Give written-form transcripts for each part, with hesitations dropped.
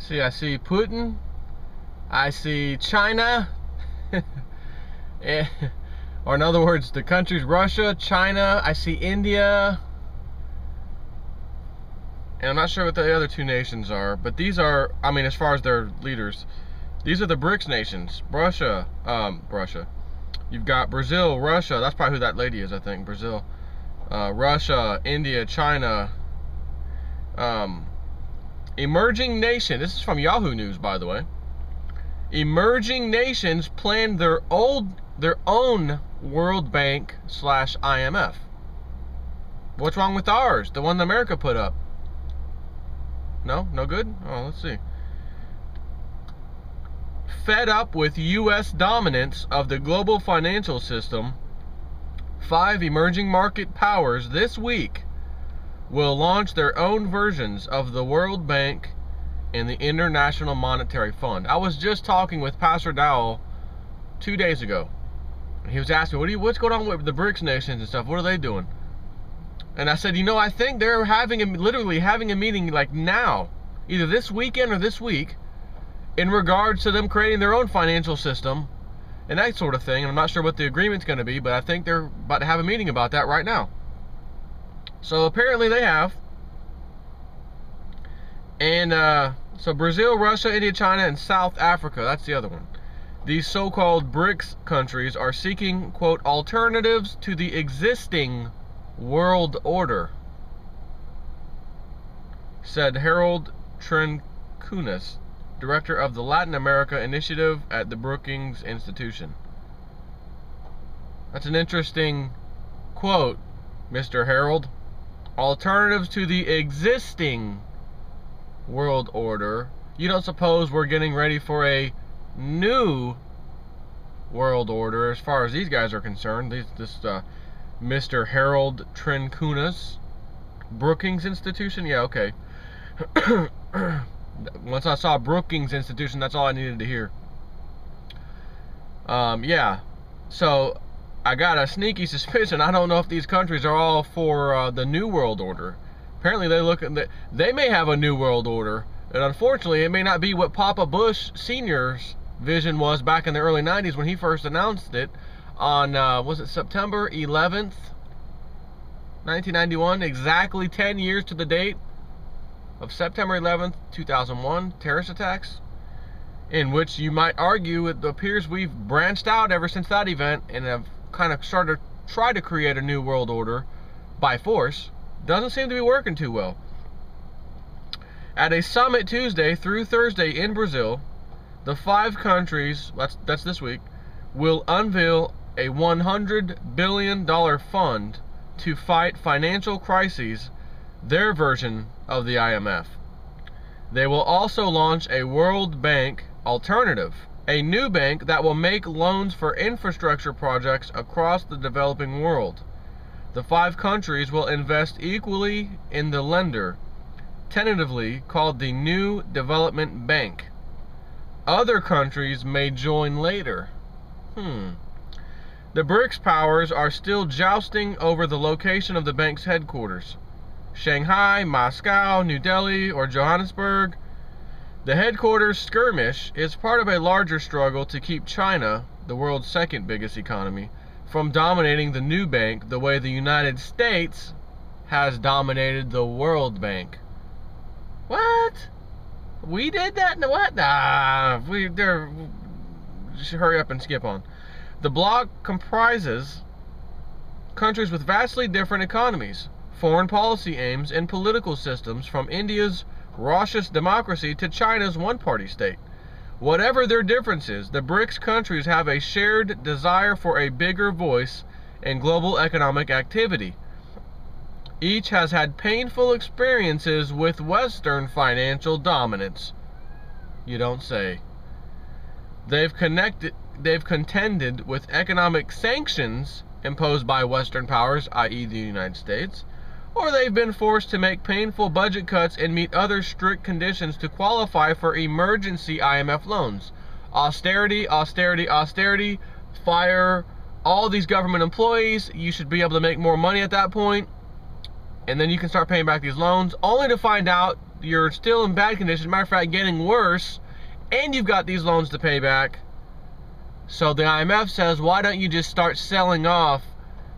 See, I see Putin. I see China. Or in other words, the countries Russia, China. I see India. And I'm not sure what the other two nations are, but these are, I mean, as far as their leaders, these are the BRICS nations. Russia. You've got Brazil, Russia. That's probably who that lady is, I think. Brazil. Russia, India, China. Emerging nation. This is from Yahoo News, by the way. Emerging nations plan their own World Bank / IMF. What's wrong with ours? The one that America put up. No? No good? Oh, let's see. Fed up with U.S. dominance of the global financial system, 5 emerging market powers this week will launch their own versions of the World Bank and the International Monetary Fund. I was just talking with Pastor Dowell 2 days ago. He was asking, what's going on with the BRICS nations and stuff? What are they doing? And I said, I think they're literally having a meeting like now, either this weekend or this week, in regards to them creating their own financial system and that sort of thing. And I'm not sure what the agreement's going to be, but I think they're about to have a meeting about that right now. So apparently they have. And so Brazil, Russia, India, China, and South Africa, that's the other one. These so-called BRICS countries are seeking, quote, alternatives to the existing world order, said Harold Trencunas, director of the Latin America Initiative at the Brookings Institution. That's an interesting quote, Mr. Harold. Alternatives to the existing world order. You don't suppose we're getting ready for a new world order as far as these guys are concerned? Mr. Harold Trencunas, Brookings Institution? Yeah, okay. Once I saw Brookings Institution, that's all I needed to hear. Yeah. So, I got a sneaky suspicion. I don't know if these countries are all for the New World Order. Apparently, they may have a New World Order, and unfortunately, it may not be what Papa Bush Sr.'s vision was back in the early 90s when he first announced it on, was it September 11th, 1991? Exactly 10 years to the date of September 11th, 2001, terrorist attacks, in which you might argue it appears we've branched out ever since that event and have kind of started to try to create a new world order by force. Doesn't seem to be working too well. At a summit Tuesday through Thursday in Brazil, the 5 countries, that's this week, will unveil a $100 billion fund to fight financial crises, their version of the IMF. They will also launch a World Bank alternative, a new bank that will make loans for infrastructure projects across the developing world. The 5 countries will invest equally in the lender, tentatively called the New Development Bank. Other countries may join later. The BRICS powers are still jousting over the location of the bank's headquarters. Shanghai, Moscow, New Delhi, or Johannesburg. The headquarters skirmish is part of a larger struggle to keep China, the world's second biggest economy, from dominating the new bank the way the United States has dominated the World Bank. What? We did that? No, what? Just hurry up and skip on. The bloc comprises countries with vastly different economies, foreign policy aims, and political systems, from India's raucous democracy to China's one-party state. Whatever their differences, the BRICS countries have a shared desire for a bigger voice in global economic activity. Each has had painful experiences with Western financial dominance. You don't say. They've contended with economic sanctions imposed by Western powers, i.e. the United States, or they've been forced to make painful budget cuts and meet other strict conditions to qualify for emergency IMF loans. Austerity, austerity, austerity, fire all these government employees. You should be able to make more money at that point, and then you can start paying back these loans, only to find out you're still in bad condition. Matter of fact, getting worse, and you've got these loans to pay back. So the IMF says, why don't you just start selling off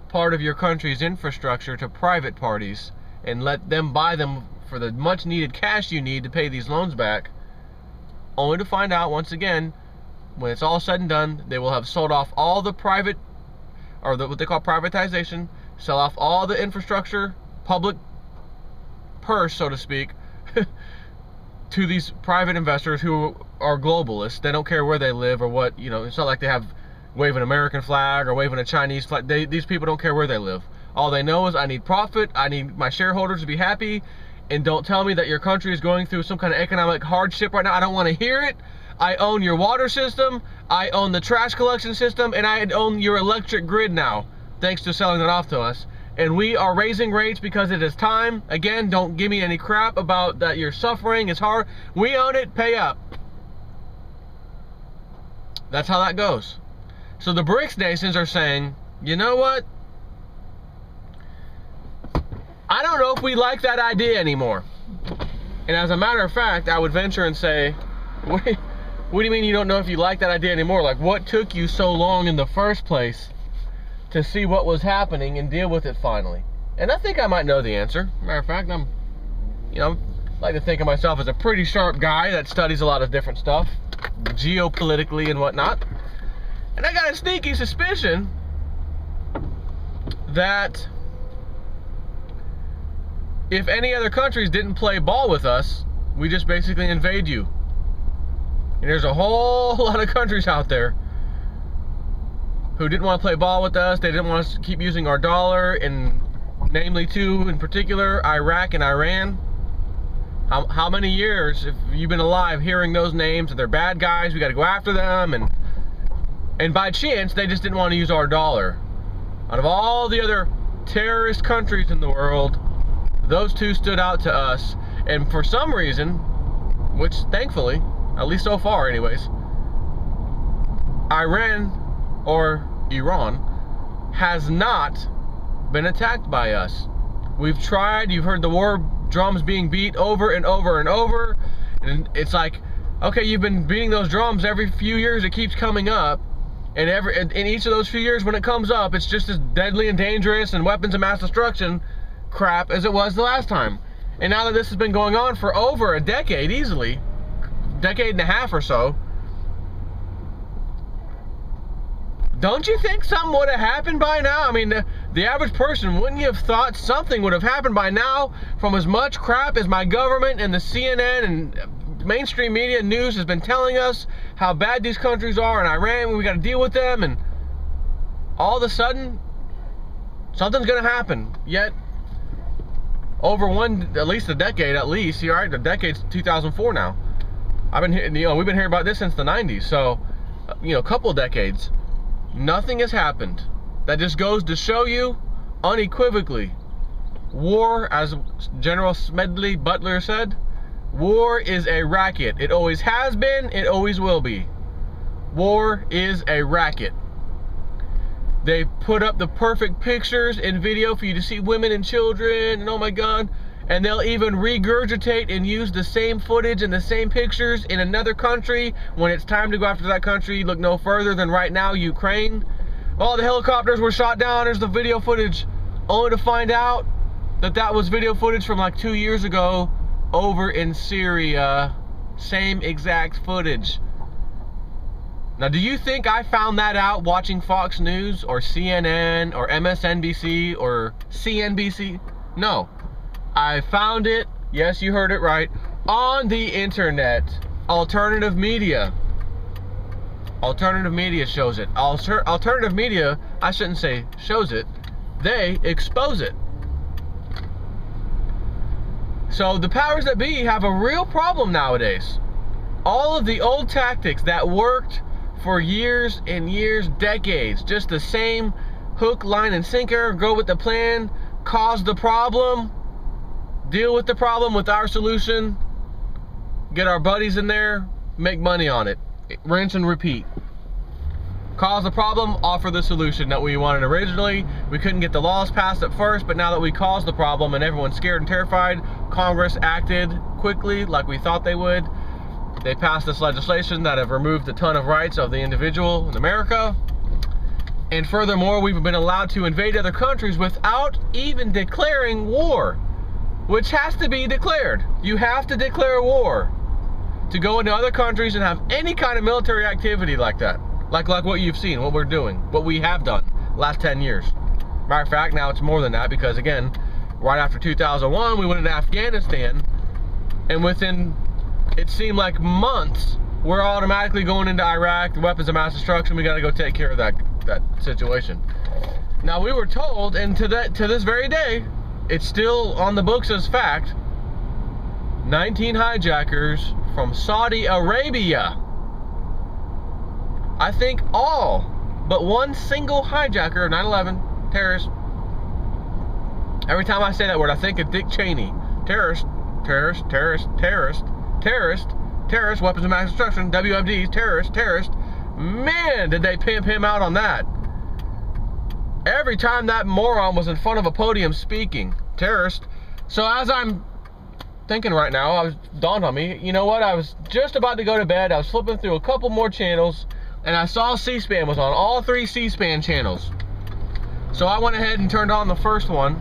part of your country's infrastructure to private parties and let them buy them for the much needed cash you need to pay these loans back, only to find out once again, when it's all said and done, they will have sold off all the private, or what they call privatization, sell off all the infrastructure, public purse, so to speak, to these private investors who are globalists. They don't care where they live or what, you know, it's not like they have waving an American flag or waving a Chinese flag. These people don't care where they live. All they know is, I need profit, I need my shareholders to be happy, and don't tell me that your country is going through some kind of economic hardship right now. I don't want to hear it. I own your water system, I own the trash collection system, and I own your electric grid now, thanks to selling it off to us. And we are raising rates because it is time. Again, don't give me any crap about that you're suffering, it's hard. We own it, pay up. That's how that goes. So the BRICS nations are saying, you know what? I don't know if we like that idea anymore. And as a matter of fact, I would venture and say, what do you mean you don't know if you like that idea anymore? Like, what took you so long in the first place to see what was happening and deal with it finally? And I think I might know the answer. Matter of fact, I like to think of myself as a pretty sharp guy that studies a lot of different stuff, geopolitically and whatnot. And I got a sneaky suspicion that if any other countries didn't play ball with us, we just basically invade you. And there's a whole lot of countries out there who didn't want to play ball with us. They didn't want us to keep using our dollar, and namely two in particular, Iraq and Iran. How many years have you been alive hearing those names? And they're bad guys, we got to go after them, and by chance they just didn't want to use our dollar. Out of all the other terrorist countries in the world, those two stood out to us. And for some reason, which thankfully, at least so far anyways, Iran, or Iran, has not been attacked by us. We've tried, you've heard the war drums being beat over and over and over, and it's like, okay, you've been beating those drums every few years, it keeps coming up, and in each of those few years when it comes up, it's just as deadly and dangerous and weapons of mass destruction crap as it was the last time. And now that this has been going on for over a decade, easily, decade and a half or so, don't you think something would have happened by now? I mean, the average person, wouldn't you have thought something would have happened by now from as much crap as my government and the CNN and mainstream media news has been telling us how bad these countries are, and Iran, we got to deal with them, and all of a sudden, something's going to happen. Yet, over at least a decade, at least, you're right, the decade's 2004 now. We've been hearing about this since the 90s, so, a couple of decades. Nothing has happened. That just goes to show you, unequivocally, war, as General Smedley Butler said, war is a racket. It always has been, it always will be. War is a racket. They put up the perfect pictures and video for you to see women and children, and oh my God, and they'll even regurgitate and use the same footage and the same pictures in another country when it's time to go after that country. Look no further than right now, Ukraine. All the helicopters were shot down, there's the video footage, only to find out that that was video footage from like 2 years ago over in Syria. Same exact footage. Now, do you think I found that out watching Fox News or CNN or MSNBC or CNBC? No. I found it, yes, you heard it right, on the internet. Alternative media. Alternative media shows it. Alternative media, I shouldn't say shows it, they expose it. So the powers that be have a real problem nowadays. All of the old tactics that worked for years and years, decades, just the same hook, line, and sinker, go with the plan, cause the problem, deal with the problem with our solution, get our buddies in there, make money on it. Rinse and repeat. cause the problem, offer the solution that we wanted originally. We couldn't get the laws passed at first, but now that we caused the problem and everyone's scared and terrified, Congress acted quickly like we thought they would. They passed this legislation that have removed a ton of rights of the individual in America. And furthermore, we've been allowed to invade other countries without even declaring war, which has to be declared. You have to declare war to go into other countries and have any kind of military activity like that. Like what you've seen, what we're doing, what we have done the last 10 years. Matter of fact, now it's more than that, because again, right after 2001, we went into Afghanistan, and within, it seemed like months, we're automatically going into Iraq, the weapons of mass destruction. We got to go take care of that situation. Now, we were told, and to this very day, it's still on the books as fact, 19 hijackers from Saudi Arabia. I think all but one single hijacker of 9/11 terrorist. Every time I say that word, I think of Dick Cheney. Terrorist, weapons of mass destruction, WMDs, terrorist. Man, did they pimp him out on that. Every time that moron was in front of a podium speaking, terrorist. So as I'm thinking right now, dawned on me, you know what, I was just about to go to bed, I was flipping through a couple more channels, and I saw C-SPAN was on all 3 C-SPAN channels. So I went ahead and turned on the first one,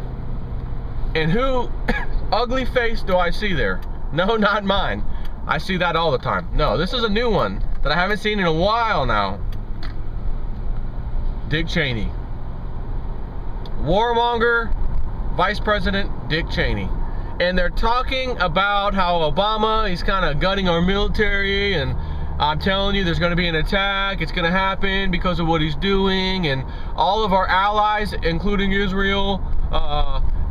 and who ugly face do I see there? No, not mine. I see that all the time. No, this is a new one that I haven't seen in a while now. Dick Cheney. Warmonger, Vice President Dick Cheney. And they're talking about how Obama, he's kind of gutting our military, and I'm telling you, there's going to be an attack. It's going to happen because of what he's doing, and all of our allies, including Israel,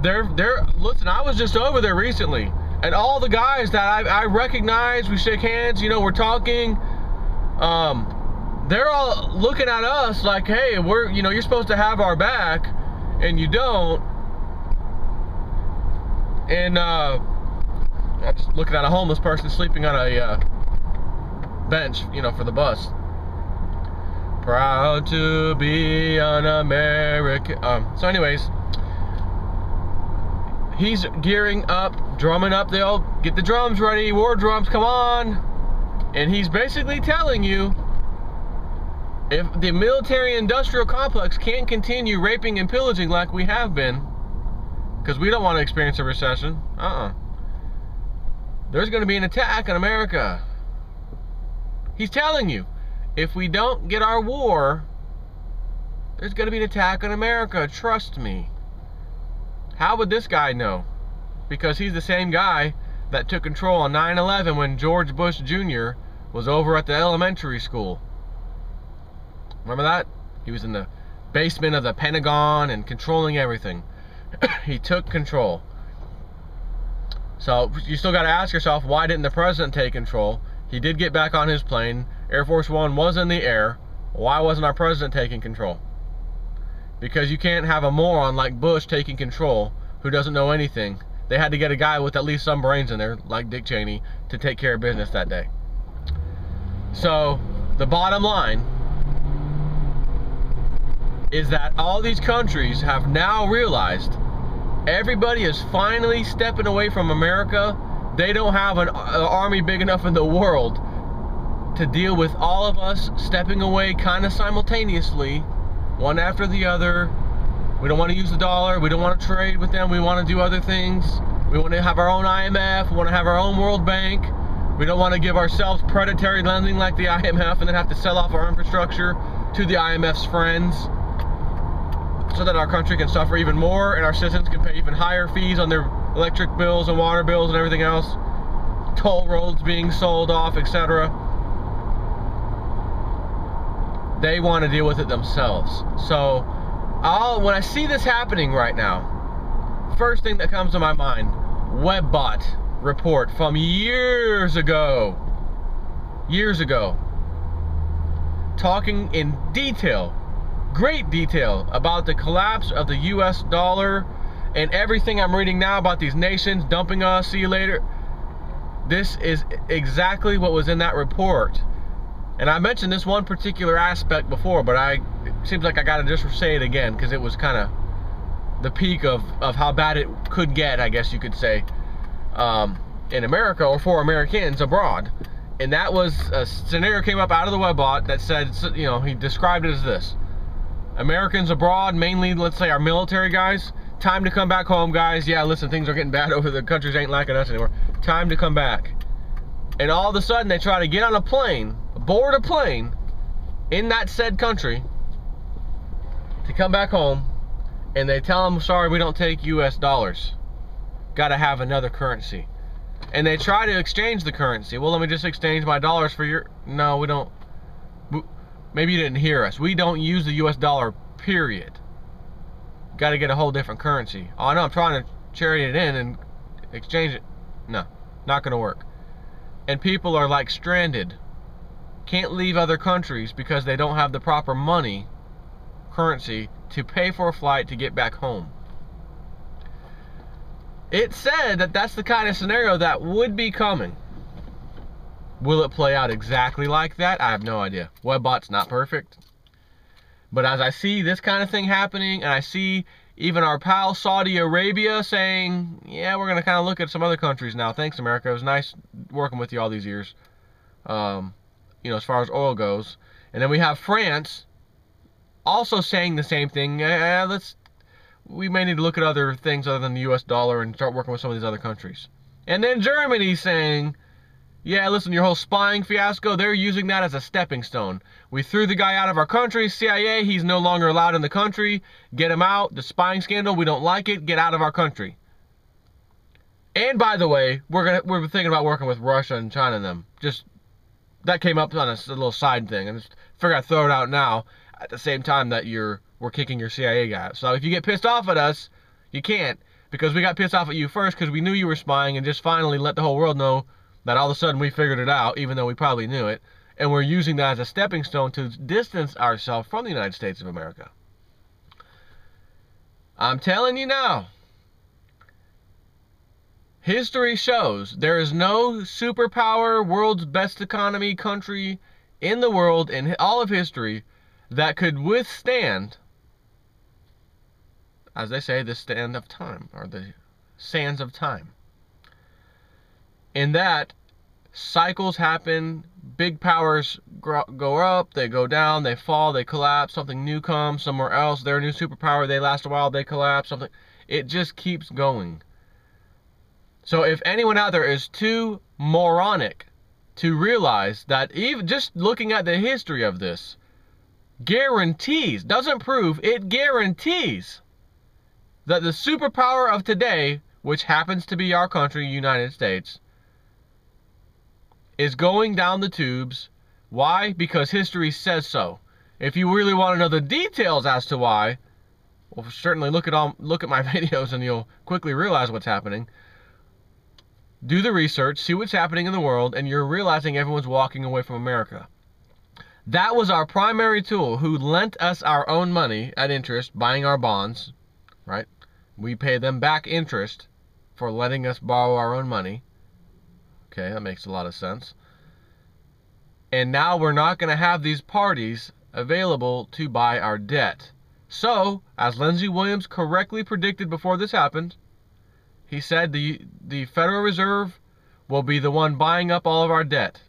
listen, I was just over there recently, and all the guys that I recognize, we shake hands, you know, we're talking, they're all looking at us like, hey, you know, you're supposed to have our back, and you don't. And I'm just looking at a homeless person sleeping on a bench, you know, for the bus. Proud to be an American. So anyways, he's gearing up, drumming up. They'll get the drums ready, war drums, come on. And he's basically telling you, if the military-industrial complex can't continue raping and pillaging like we have been, because we don't want to experience a recession, there's going to be an attack on America. He's telling you, if we don't get our war, there's going to be an attack on America. Trust me. How would this guy know? Because he's the same guy that took control on 9/11 when George Bush Jr. was over at the elementary school. Remember that? He was in the basement of the Pentagon and controlling everything. He took control. So you still got to ask yourself, why didn't the president take control? He did get back on his plane. Air Force One was in the air. Why wasn't our president taking control? Because you can't have a moron like Bush taking control who doesn't know anything. They had to get a guy with at least some brains in there, like Dick Cheney, to take care of business that day. So the bottom line is that all these countries have now realized everybody is finally stepping away from America. They don't have an army big enough in the world to deal with all of us stepping away kind of simultaneously, one after the other. We don't want to use the dollar. We don't want to trade with them. We want to do other things. We want to have our own IMF. We want to have our own World Bank. We don't want to give ourselves predatory lending like the IMF and then have to sell off our infrastructure to the IMF's friends, so that our country can suffer even more and our citizens can pay even higher fees on their electric bills and water bills and everything else. Toll roads being sold off, etc. They want to deal with it themselves. So when I see this happening right now, first thing that comes to my mind, WebBot report from years ago, talking in detail, great detail, about the collapse of the US dollar and everything I'm reading now about these nations dumping us, see you later. This is exactly what was in that report. And I mentioned this one particular aspect before, but it seems like I gotta just say it again, because it was kind of the peak of how bad it could get, I guess you could say, in America, or for Americans abroad. And that was a scenario came up out of the Webbot that said, you know, he described it as this: Americans abroad, mainly, let's say, our military guys, time to come back home, guys. Yeah, listen, things are getting bad over the countries ain't liking us anymore. Time to come back. And all of a sudden, they try to get on a plane, board a plane in that said country to come back home, and they tell them, sorry, we don't take US dollars. Got to have another currency. And they try to exchange the currency. Well, let me just exchange my dollars for your... No, we don't. Maybe you didn't hear us. We don't use the US dollar, period. Got to get a whole different currency. Oh, I know, I'm trying to charity it in and exchange it. No, not going to work. And people are like stranded. Can't leave other countries because they don't have the proper money, currency, to pay for a flight to get back home. It said that that's the kind of scenario that would be coming. Will it play out exactly like that? I have no idea. Webbot's not perfect. But as I see this kind of thing happening, and I see even our pal Saudi Arabia saying, yeah, we're going to kind of look at some other countries now. Thanks, America. It was nice working with you all these years, you know, as far as oil goes. And then we have France also saying the same thing. We may need to look at other things other than the US dollar and start working with some of these other countries. And then Germany saying, yeah, listen, your whole spying fiasco, they're using that as a stepping stone. We threw the guy out of our country, CIA, he's no longer allowed in the country. Get him out. The spying scandal, we don't like it. Get out of our country. And by the way, we're thinking about working with Russia and China and them. Just, that came up on a little side thing. And just figure I'd throw it out now at the same time that we're kicking your CIA guy out. So if you get pissed off at us, you can't, because we got pissed off at you first because we knew you were spying, and just finally let the whole world know that all of a sudden we figured it out, even though we probably knew it, and we're using that as a stepping stone to distance ourselves from the United States of America. I'm telling you now, history shows there is no superpower, world's best economy country in the world, in all of history, that could withstand, as they say, the stand of time, or the sands of time. In that, cycles happen, big powers go up, they go down, they fall, they collapse, something new comes somewhere else, they're a new superpower, they last a while, they collapse, something. It just keeps going. So if anyone out there is too moronic to realize that, even just looking at the history of this, guarantees, doesn't prove, it guarantees that the superpower of today, which happens to be our country, United States, is going down the tubes. Why? Because history says so. If you really want to know the details as to why, well, certainly look at my videos and you'll quickly realize what's happening. Do the research, see what's happening in the world, and you're realizing everyone's walking away from America. That was our primary tool, who lent us our own money at interest, buying our bonds, right? We pay them back interest for letting us borrow our own money. Okay, that makes a lot of sense. And now we're not going to have these parties available to buy our debt. So, as Lindsey Williams correctly predicted before this happened, he said the Federal Reserve will be the one buying up all of our debt.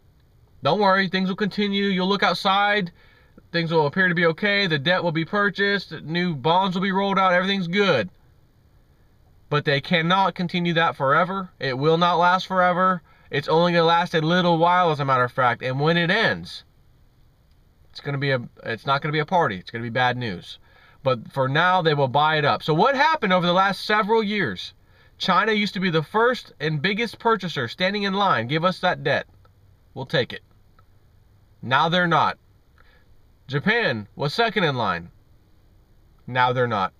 Don't worry, things will continue. You'll look outside, things will appear to be okay, the debt will be purchased, new bonds will be rolled out, everything's good. But they cannot continue that forever. It will not last forever. It's only going to last a little while, as a matter of fact. And when it ends, it's not going to be a party. It's going to be bad news. But for now, they will buy it up. So what happened over the last several years? China used to be the first and biggest purchaser, standing in line. Give us that debt. We'll take it. Now they're not. Japan was second in line. Now they're not.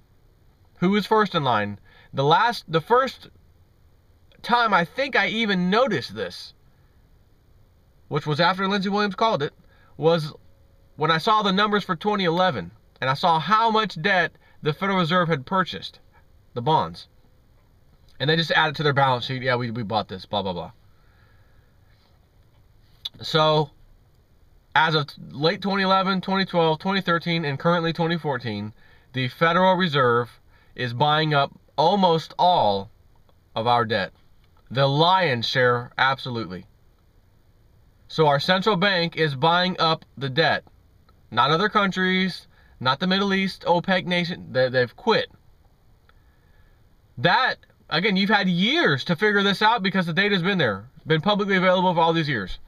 Who was first in line? The first time I think I even noticed this, which was after Lindsey Williams called it, was when I saw the numbers for 2011, and I saw how much debt the Federal Reserve had purchased, the bonds. And they just added to their balance sheet, yeah, we bought this, blah, blah, blah. So, As of late 2011, 2012, 2013, and currently 2014, the Federal Reserve is buying up almost all of our debt. The lion's share, absolutely. So our central bank is buying up the debt. Not other countries, not the Middle East, OPEC nation. They've quit. That, again, you've had years to figure this out because the data's been there. Been publicly available for all these years.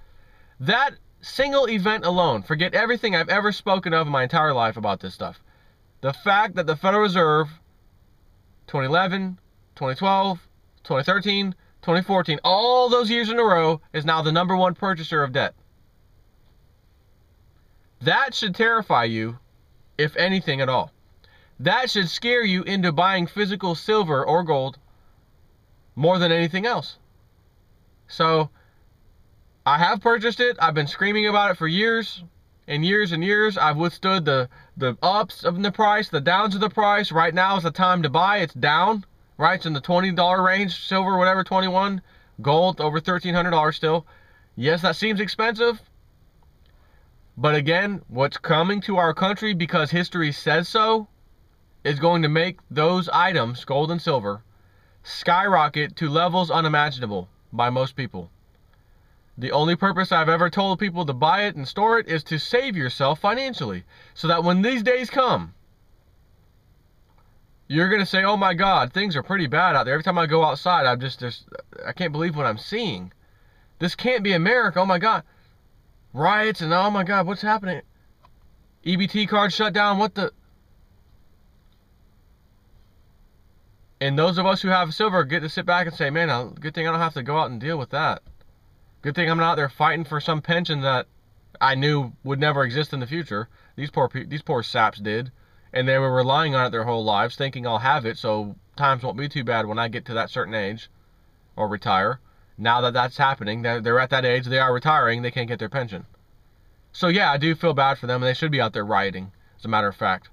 That single event alone, forget everything I've ever spoken of in my entire life about this stuff. The fact that the Federal Reserve, 2011, 2012, 2013, 2014, all those years in a row, is now the #1 purchaser of debt. That should terrify you, if anything at all. That should scare you into buying physical silver or gold more than anything else. So, I have purchased it. I've been screaming about it for years and years and years. I've withstood the ups of the price, the downs of the price. Right now is the time to buy. It's down, right? It's in the $20 range. Silver, whatever, 21. Gold, over $1,300 still. Yes, that seems expensive. But again, what's coming to our country because history says so is going to make those items, gold and silver, skyrocket to levels unimaginable by most people. The only purpose I've ever told people to buy it and store it is to save yourself financially. So that when these days come, you're going to say, oh my God, things are pretty bad out there. Every time I go outside, I can't believe what I'm seeing. This can't be America. Oh my God. Riots and oh my God, what's happening? EBT card shut down. What the? And those of us who have silver get to sit back and say, man, good thing I don't have to go out and deal with that. Good thing I'm not out there fighting for some pension that I knew would never exist in the future. These poor saps did. And they were relying on it their whole lives, thinking I'll have it so times won't be too bad when I get to that certain age or retire. Now that that's happening, they're at that age, they are retiring, they can't get their pension. So yeah, I do feel bad for them, and they should be out there rioting, as a matter of fact.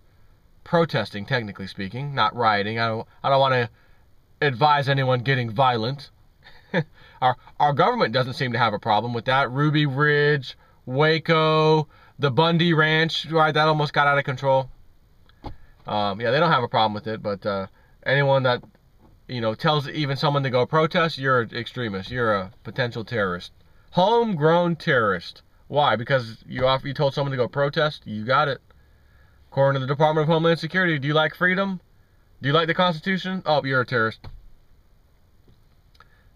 Protesting, technically speaking, not rioting. I don't want to advise anyone getting violent. Our government doesn't seem to have a problem with that. Ruby Ridge, Waco, the Bundy Ranch, right? That almost got out of control. Yeah, they don't have a problem with it, but anyone that, tells even someone to go protest, you're an extremist. You're a potential terrorist. Homegrown terrorist. Why? Because you told someone to go protest? You got it. According to the Department of Homeland Security, do you like freedom? Do you like the Constitution? Oh, you're a terrorist.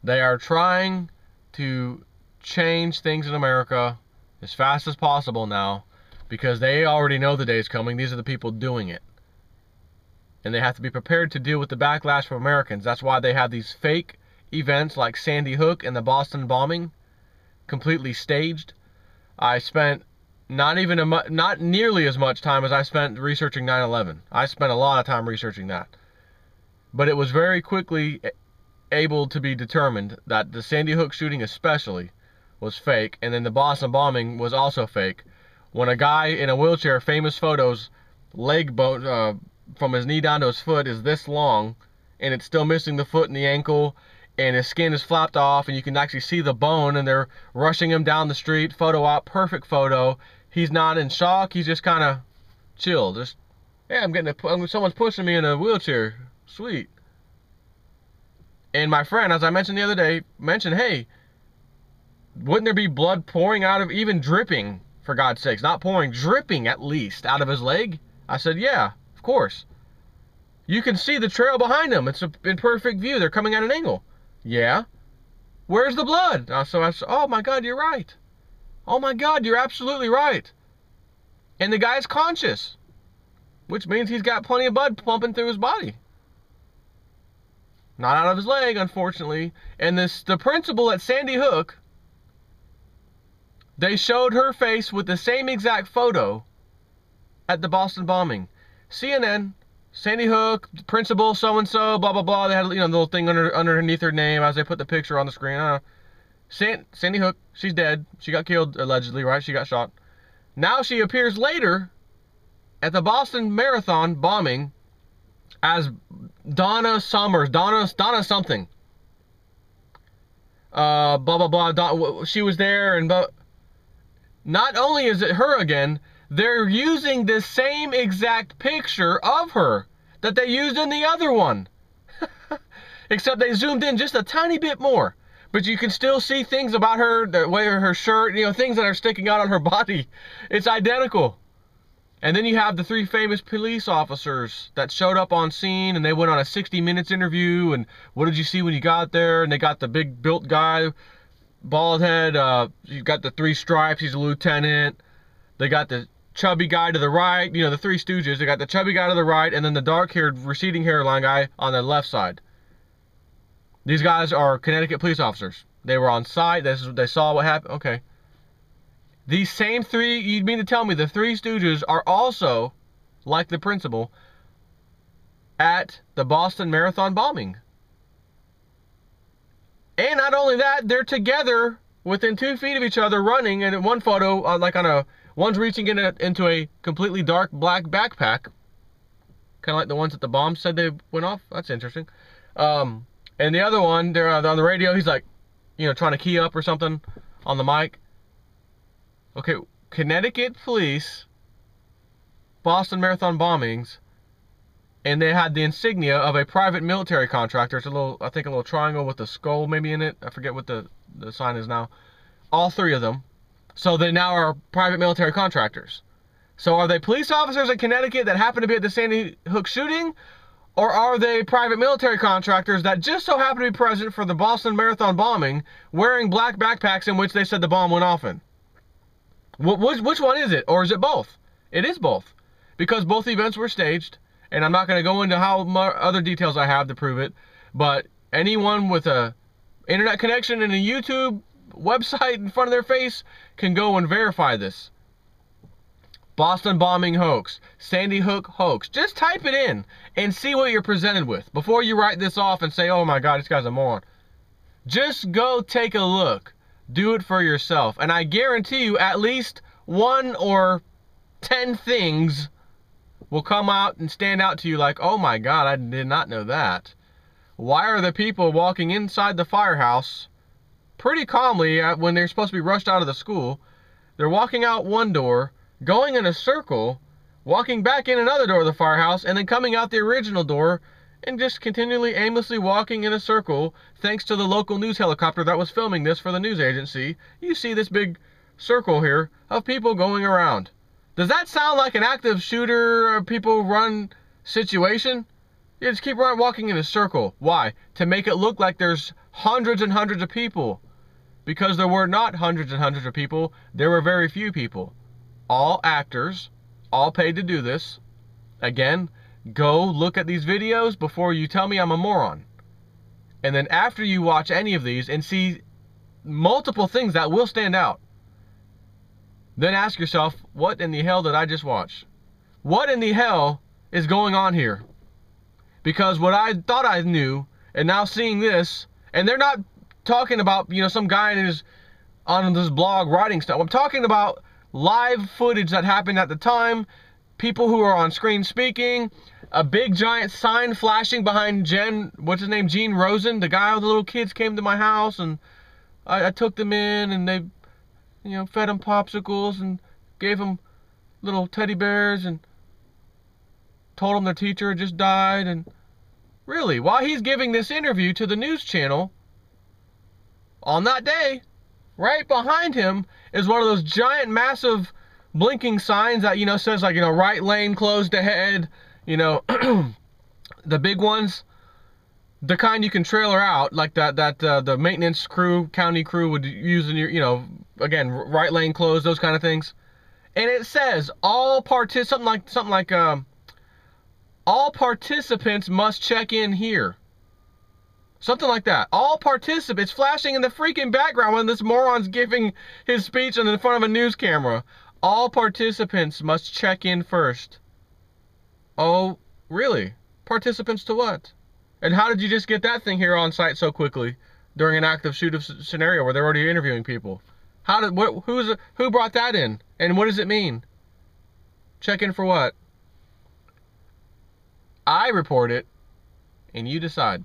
They are trying to change things in America as fast as possible now because they already know the day is coming. These are the people doing it. And they have to be prepared to deal with the backlash from Americans. That's why they have these fake events like Sandy Hook and the Boston bombing, completely staged. I spent not nearly as much time as I spent researching 9/11. I spent a lot of time researching that. But it was very quickly able to be determined that the Sandy Hook shooting especially was fake, and then the Boston bombing was also fake. When a guy in a wheelchair, famous photos, leg bone from his knee down to his foot is this long, and it's still missing the foot and the ankle, and his skin is flapped off, and you can actually see the bone, and they're rushing him down the street, photo op, perfect photo. He's not in shock, he's just kind of chill. Just, yeah, someone's pushing me in a wheelchair. Sweet. And my friend, as I mentioned the other day, mentioned, hey, wouldn't there be blood pouring out of, even dripping, for God's sakes, not pouring, dripping at least, out of his leg? I said, yeah, of course. You can see the trail behind him. It's in perfect view. They're coming at an angle. Yeah. Where's the blood? So I said, oh my God, you're right. Oh my God, you're absolutely right. And the guy's conscious, which means he's got plenty of blood pumping through his body. Not out of his leg, unfortunately. And the principal at Sandy Hook, they showed her face with the same exact photo at the Boston bombing. CNN, Sandy Hook, principal so-and-so, blah, blah, blah. They had, the little thing underneath her name as they put the picture on the screen. Sandy Hook, she's dead. She got killed, allegedly, right? She got shot. Now she appears later at the Boston Marathon bombing as Donna Summers, Donna something. Blah, blah, blah. She was there, and Not only is it her again, they're using the same exact picture of her that they used in the other one. Except they zoomed in just a tiny bit more. But you can still see things about her, the way her shirt, you know, things that are sticking out on her body. It's identical. And then you have the 3 famous police officers that showed up on scene, and they went on a 60 Minutes interview, and what did you see when you got there? And they got the big built guy, bald head, you got the 3 stripes, he's a lieutenant. They got the chubby guy to the right, you know, the 3 Stooges. They got the chubby guy to the right, and then the dark-haired, receding hairline guy on the left side. These guys are Connecticut police officers. They were on site, they saw what happened. Okay. These same 3, you mean to tell me the 3 Stooges are also, like the principal, at the Boston Marathon bombing? And not only that, they're together within 2 feet of each other running, and in one photo, one's reaching into a completely dark black backpack, kind of like the ones that the bomb said they went off. That's interesting. And the other one, they're on the radio, he's like, you know, trying to key up or something on the mic. Okay, Connecticut police, Boston Marathon bombings, and they had the insignia of a private military contractor. It's a little, I think a little triangle with a skull maybe in it. I forget what the sign is now. All 3 of them. So they now are private military contractors. So are they police officers in Connecticut that happen to be at the Sandy Hook shooting? Or are they private military contractors that just so happen to be present for the Boston Marathon bombing, wearing black backpacks in which they said the bomb went off in? Which one is it? Or is it both? It is both. Because both events were staged. And I'm not going to go into how much other details I have to prove it. But anyone with a internet connection and a YouTube website in front of their face can go and verify this. Boston bombing hoax. Sandy Hook hoax. Just type it in and see what you're presented with. Before you write this off and say, oh my God, this guy's a moron. Just go take a look. Do it for yourself. And I guarantee you at least 1 or 10 things will come out and stand out to you like, oh my God, I did not know that. Why are the people walking inside the firehouse pretty calmly when they're supposed to be rushed out of the school? They're walking out one door, going in a circle, walking back in another door of the firehouse, and then coming out the original door and just continually aimlessly walking in a circle thanks to the local news helicopter that was filming this for the news agency. You see this big circle here of people going around. Does that sound like an active shooter, people run situation? You just keep walking in a circle. Why? To make it look like there's hundreds and hundreds of people. Because there were not hundreds and hundreds of people. There were very few people. All actors, all paid to do this. Again, go look at these videos before you tell me I'm a moron. And then after you watch any of these and see multiple things that will stand out, then ask yourself, what in the hell did I just watch? What in the hell is going on here? Because what I thought I knew, and now seeing this, and they're not talking about, you know, some guy on this blog writing stuff. I'm talking about live footage that happened at the time, people who are on screen speaking, a big giant sign flashing behind Gene Rosen, the guy with the little kids came to my house, and I took them in, and they, you know, fed them popsicles and gave them little teddy bears and told them their teacher had just died. And really, while he's giving this interview to the news channel on that day, right behind him is one of those giant, massive blinking signs that, you know, says like, you know, right lane closed ahead, you know, the big ones, the kind you can trailer out, like that the maintenance crew, county crew would use in your, you know, again, right lane closed, those kind of things. And it says all participants must check in here. Something like that. All participants, flashing in the freaking background when this moron's giving his speech in front of a news camera. All participants must check in first. Oh, really? Participants to what? And how did you just get that thing here on site so quickly during an active shoot scenario where they're already interviewing people? Who brought that in? And what does it mean? Check in for what? I report it, and you decide.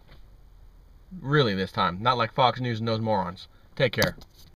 Really this time. Not like Fox News and those morons. Take care.